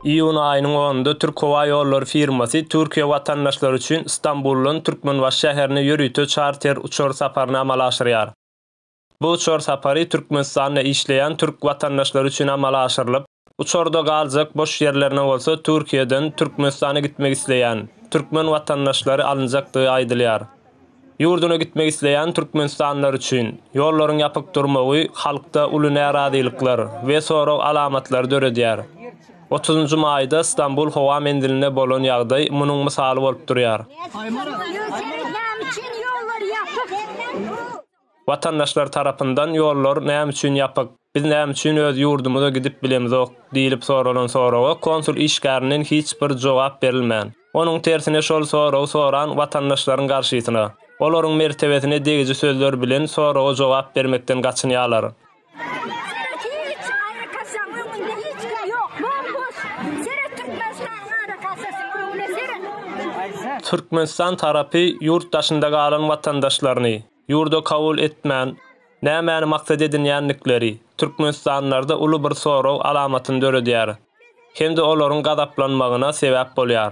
İýun aýynyň 10-nda Türk Hava Ýolları firmasy Türkiýe watandaşlary üçin Istanbuldan Türkmenbaş şäherine ýörüýte charter uçar saparyny amala aşyrýar. Bu uçar sapary Türkmenistanda işleýän türk watandaşlary üçin amala aşyrylyp, uçarda galjak boş ýerlerine bolsa Türkiýeden Türkmenistana gitmek isleýän türkmen watandaşlary alınjakdygy aýdylýar. Ýurduna gitmek isleýän Türkmenistanlar üçin ýollaryň ýapyk durmagy halkda uly näradyklyklar we soraw alamatlar döredýär. 30 maýda Istanbul howa mendiline bolan ýagdaý munyň misaly bolup durýar. Watandaşlar tarapyndan ýollar näme üçin ýapyk, biz näme üçin öz ýurdumyza gidip bilemizok diýilip soralan sorawa konsul işgäriniň hiç bir jogap berilmän. Onuň tersine şol soraw soran watandaşlaryň garşysyna, olaryň mertebesine degiji sözler bilen sorawa jogap bermekden gaçynýarlar. Türkmenistan tarapy ýurtdaşynda galan watandaşlaryny ýurda kabul etmän, nämäni maksat edinýänlikleri Türkmenistanlarda uly bir soraw alamatyny döredýär. Hem de olaryň gadaplanmagyna sebäp bolýar.